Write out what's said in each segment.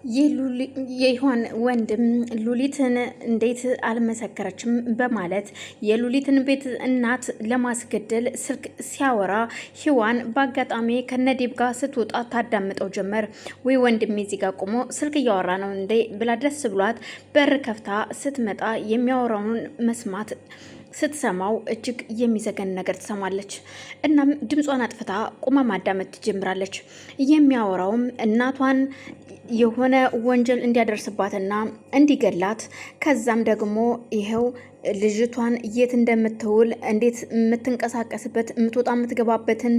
የይሆን ወንድም ሉሊትን እንዴት አልመሰከረችም በማለት የሉሊትን ቤት እናት ለማስገደል ስልክ ሲያወራ ሂዋን በአጋጣሚ ከነዲብ ጋር ስትወጣ ታዳምጠው ጀመር። ወይ ወንድሜ እዚህ ጋር ቆሞ ስልክ እያወራ ነው እንዴ ብላ ደስ ብሏት በር ከፍታ ስትመጣ የሚያወራውን መስማት ስትሰማው እጅግ የሚዘገን ነገር ትሰማለች። እናም ድምጿን አጥፍታ ቁማ ማዳመጥ ትጀምራለች። የሚያወራውም እናቷን የሆነ ወንጀል እንዲያደርስባትና እንዲገላት ከዛም ደግሞ ይሄው ልጅቷን የት እንደምትውል እንዴት የምትንቀሳቀስበት የምትወጣ የምትገባበትን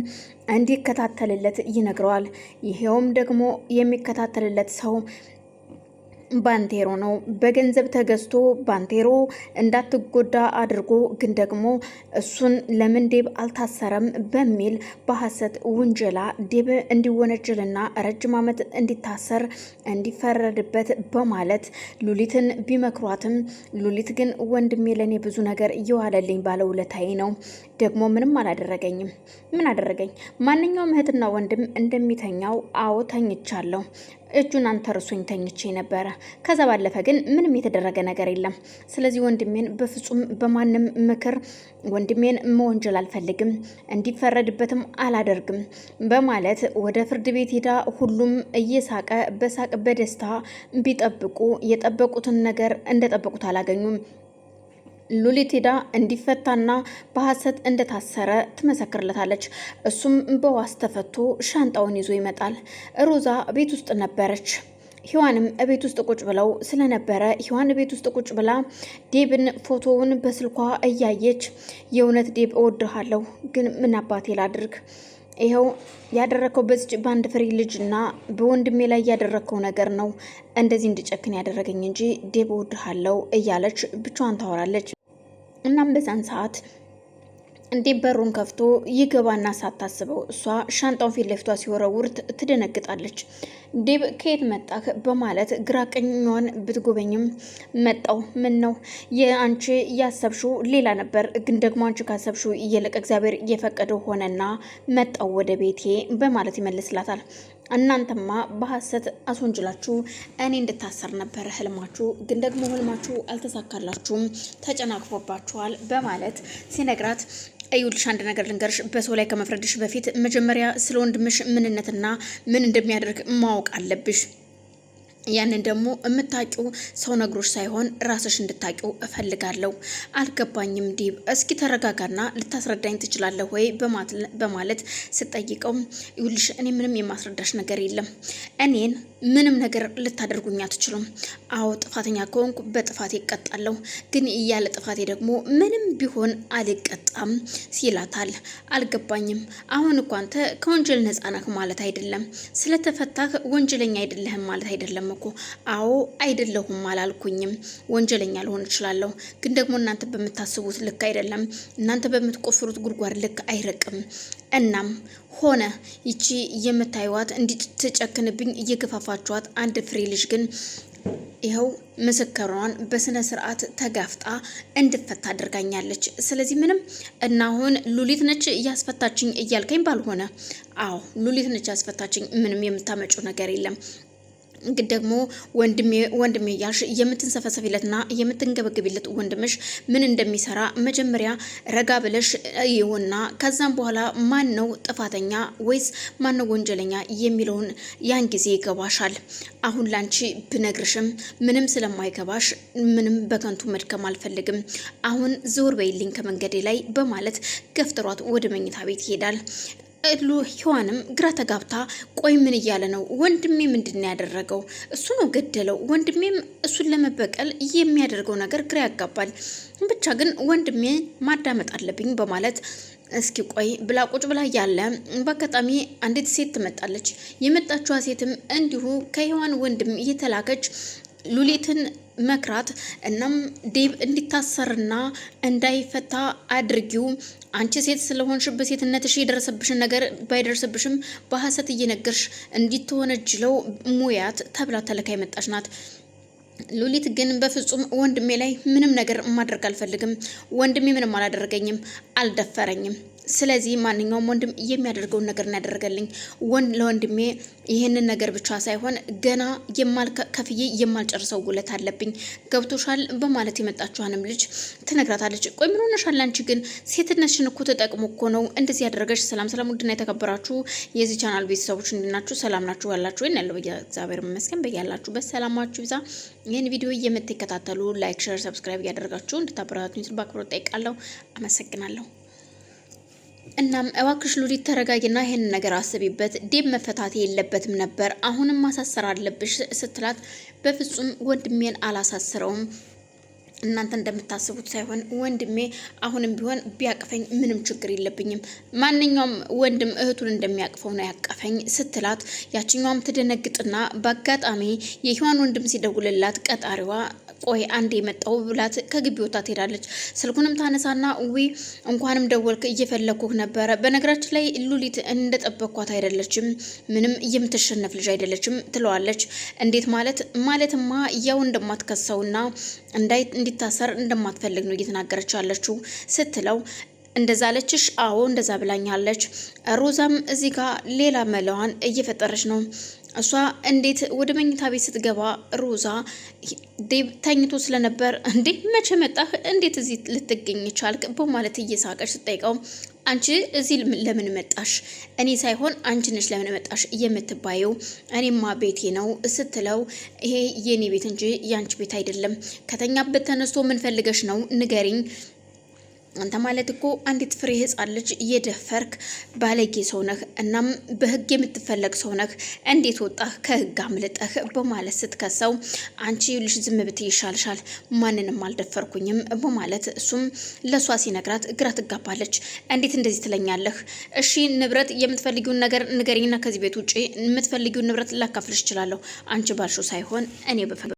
እንዲከታተልለት ይነግረዋል። ይሄውም ደግሞ የሚከታተልለት ሰው ባንቴሮ ነው። በገንዘብ ተገዝቶ ባንቴሮ እንዳትጎዳ አድርጎ ግን ደግሞ እሱን ለምን ዴብ አልታሰረም በሚል በሐሰት ውንጀላ ዴብ እንዲወነጀልና ረጅም ዓመት እንዲታሰር እንዲፈረድበት በማለት ሉሊትን ቢመክሯትም ሉሊት ግን ወንድሜ ለኔ ብዙ ነገር እየዋለልኝ ባለውለታዬ ነው፣ ደግሞ ምንም አላደረገኝም። ምን አደረገኝ? ማንኛውም እህትና ወንድም እንደሚተኛው አዎ ተኝቻለሁ። እጁን አንተርሶኝ ተኝቼ ነበረ። ከዛ ባለፈ ግን ምንም የተደረገ ነገር የለም። ስለዚህ ወንድሜን በፍጹም በማንም ምክር ወንድሜን መወንጀል አልፈልግም፣ እንዲፈረድበትም አላደርግም በማለት ወደ ፍርድ ቤት ሄዳ ሁሉም እየሳቀ በሳቅ በደስታ ቢጠብቁ የጠበቁትን ነገር እንደጠበቁት አላገኙም። ሉሊት ሄዳ እንዲፈታና በሐሰት እንደታሰረ ትመሰክርለታለች። እሱም በዋስ ተፈቶ ሻንጣውን ይዞ ይመጣል። ሮዛ ቤት ውስጥ ነበረች። ሂዋንም ቤት ውስጥ ቁጭ ብለው ስለነበረ ሂዋን ቤት ውስጥ ቁጭ ብላ ዴብን ፎቶውን በስልኳ እያየች የእውነት ዴብ እወድሃለሁ፣ ግን ምን አባቴ ላድርግ? ይኸው ያደረከው በዚች በአንድ ፍሬ ልጅና በወንድሜ ላይ ያደረከው ነገር ነው እንደዚህ እንድጨክን ያደረገኝ እንጂ ዴብ እወድሃለሁ እያለች ብቻዋን ታወራለች። እናም በዛን ሰዓት እንዴ በሩን ከፍቶ ይገባና ሳታስበው እሷ ሻንጣውን ፊት ለፊቷ ሲወረውር ትደነግጣለች። ዴብ ከየት መጣህ በማለት ግራ ቀኟን ብትጎበኝም መጣው። ምን ነው የአንቺ ያሰብሽው ሌላ ነበር፣ ግን ደግሞ አንቺ ካሰብሽው እየለቀ እግዚአብሔር እየፈቀደው ሆነና መጣው ወደ ቤቴ በማለት ይመልስላታል። እናንተማ በሐሰት አስወንጅላችሁ እኔ እንድታሰር ነበር ህልማችሁ፣ ግን ደግሞ ህልማችሁ አልተሳካላችሁም፣ ተጨናቅፎባችኋል በማለት ሲነግራት ይኸውልሽ አንድ ነገር ልንገርሽ፣ በሰው ላይ ከመፍረድሽ በፊት መጀመሪያ ስለ ወንድምሽ ምንነትና ምን እንደሚያደርግ ማወቅ አለብሽ። ያንን ደግሞ የምታውቂው ሰው ነግሮሽ ሳይሆን ራስሽ እንድታውቂው እፈልጋለሁ። አልገባኝም ዴብ፣ እስኪ ተረጋጋና ልታስረዳኝ ትችላለህ ወይ በማለት ስጠይቀው ይኸውልሽ እኔ ምንም የማስረዳሽ ነገር የለም፣ እኔን ምንም ነገር ልታደርጉኝ አትችሉም። አዎ ጥፋተኛ ከሆንኩ በጥፋቴ እቀጣለሁ፣ ግን እያለ ጥፋቴ ደግሞ ምንም ቢሆን አልቀጣም ሲላታል። አልገባኝም፣ አሁን እኮ አንተ ከወንጀል ነፃ ነህ ማለት አይደለም፣ ስለተፈታህ ወንጀለኛ አይደለህም ማለት አይደለም እኮ። አዎ አይደለሁም አላልኩኝም፣ ወንጀለኛ ልሆን እችላለሁ፣ ግን ደግሞ እናንተ በምታስቡት ልክ አይደለም፣ እናንተ በምትቆፍሩት ጉድጓድ ልክ አይረቅም። እናም ሆነ ይቺ የምታዩዋት እንድትጨክንብኝ እየገፋፋችኋት አንድ ፍሬ ልጅ ግን ይኸው ምስክሯን በስነ ስርዓት ተጋፍጣ እንድፈታ አድርጋኛለች። ስለዚህ ምንም እና አሁን ሉሊት ነች ያስፈታችኝ እያልከኝ ባልሆነ፣ አዎ ሉሊት ነች ያስፈታችኝ፣ ምንም የምታመጪው ነገር የለም። ግን ደግሞ ወንድሜ እያልሽ የምትንሰፈሰፊለትና የምትንገበግቢለት ወንድምሽ ምን እንደሚሰራ መጀመሪያ ረጋ ብለሽ ይሁንና ከዛም በኋላ ማን ነው ጥፋተኛ ወይስ ማን ነው ወንጀለኛ የሚለውን ያን ጊዜ ይገባሻል። አሁን ላንቺ ብነግርሽም ምንም ስለማይገባሽ ምንም በከንቱ መድከም አልፈልግም። አሁን ዘወር በይልኝ ከመንገዴ ላይ በማለት ገፍትሯት ወደ መኝታ ቤት ይሄዳል። ሂዋንም ግራ ተጋብታ ቆይ ምን እያለ ነው? ወንድሜ ምንድን ነው ያደረገው? እሱ ነው ገደለው? ወንድሜም እሱን ለመበቀል የሚያደርገው ነገር ግራ ያጋባል። ብቻ ግን ወንድሜ ማዳመጥ አለብኝ በማለት እስኪ ቆይ ብላ ቁጭ ብላ ያለ በአጋጣሚ አንዲት ሴት ትመጣለች። የመጣችዋ ሴትም እንዲሁ ከሂዋን ወንድም እየተላከች ሉሊትን መክራት፣ እናም ዴብ እንዲታሰርና እንዳይፈታ አድርጊው፣ አንቺ ሴት ስለሆንሽ በሴትነትሽ የደረሰብሽን ነገር ባይደርስብሽም በሐሰት እየነገርሽ እንዲትወነጅለው ሙያት ተብላ ተለካ የመጣች ናት። ሉሊት ግን በፍጹም ወንድሜ ላይ ምንም ነገር ማድረግ አልፈልግም፣ ወንድሜ ምንም አላደረገኝም፣ አልደፈረኝም፣ ስለዚህ ማንኛውም ወንድም የሚያደርገውን ነገር እናደርገልኝ ለወንድሜ ይህንን ነገር ብቻ ሳይሆን ገና ከፍዬ የማልጨርሰው ውለት አለብኝ ገብቶሻል በማለት የመጣችኋንም ልጅ ትነግራታለች። ቆይ ምን ሆነሻል አንቺ ግን ሴትነትሽን እኮ ተጠቅሞ እኮ ነው እንደዚህ ያደረገች። ሰላም ውድና የተከበራችሁ የዚህ ቻናል ቤተሰቦች እንድናችሁ ሰላም ናችሁ ያላችሁ ወይን ያለው እግዚአብሔር ይመስገን በያላችሁበት ሰላማችሁ ይዛ። ይህን ቪዲዮ የምትከታተሉ ላይክ፣ ሼር፣ ሰብስክራይብ እያደረጋችሁ እንድታበረታቱኝ ስል በአክብሮት ጠይቃለሁ። አመሰግናለሁ። እናም እባክሽ ሉሊት ተረጋጊና ይሄንን ነገር አስቢበት። ዴብ መፈታት የለበትም ነበር አሁንም ማሳሰር አለብሽ ስትላት በፍጹም ወንድሜን አላሳስረውም እናንተ እንደምታስቡት ሳይሆን ወንድሜ አሁንም ቢሆን ቢያቅፈኝ ምንም ችግር የለብኝም። ማንኛውም ወንድም እህቱን እንደሚያቅፈው ነው ያቀፈኝ ስትላት ያችኛዋም ትደነግጥና በአጋጣሚ የህዋን ወንድም ሲደውልላት ቀጣሪዋ ቆይ አንዴ የመጣው ብላት ከግቢ ወጣ ትሄዳለች። ስልኩንም ታነሳና እንኳንም ደወልክ እየፈለኩህ ነበረ። በነገራችን ላይ ሉሊት እንደጠበቅኳት አይደለችም፣ ምንም የምትሸነፍ ልጅ አይደለችም ትለዋለች። እንዴት ማለትማ ያው እንደማትከሰውና እንዲታሰር እንደማትፈልግ ነው እየተናገረች ያለችው ስትለው እንደዛ አለችሽ? አዎ እንደዛ ብላኛለች። ሮዛም እዚህ ጋር ሌላ መለዋን እየፈጠረች ነው። እሷ እንዴት ወደ መኝታ ቤት ስትገባ ሮዛ ዴብ ተኝቶ ስለነበር እንዴ መቼ መጣህ? እንዴት እዚህ ልትገኝ ቻልክ? በማለት እየሳቀች ስትጠይቀው አንቺ እዚህ ለምን መጣሽ? እኔ ሳይሆን አንቺ ነሽ ለምን መጣሽ የምትባየው፣ እኔማ ቤቴ ነው ስትለው ይሄ የኔ ቤት እንጂ ያንቺ ቤት አይደለም። ከተኛበት ተነስቶ ምን ፈልገሽ ነው ንገሪኝ። አንተ ማለት እኮ አንዲት ፍሬ ህፃን ልጅ እየደፈርክ ባለጌ ሰው ነህ። እናም በህግ የምትፈለግ ሰው ነህ። እንዴት ወጣህ ከህግ አምልጠህ? በማለት ስትከሰው አንቺ ልጅ ዝም ብትይ ይሻልሻል፣ ማንንም አልደፈርኩኝም በማለት እሱም ለሷ ሲነግራት ግራ ትጋባለች። እንዴት እንደዚህ ትለኛለህ? እሺ ንብረት የምትፈልጊውን ነገር ንገሪኝና ከዚህ ቤት ውጪ የምትፈልጊውን ንብረት ላካፍልሽ እችላለሁ። አንቺ ባልሽው ሳይሆን እኔ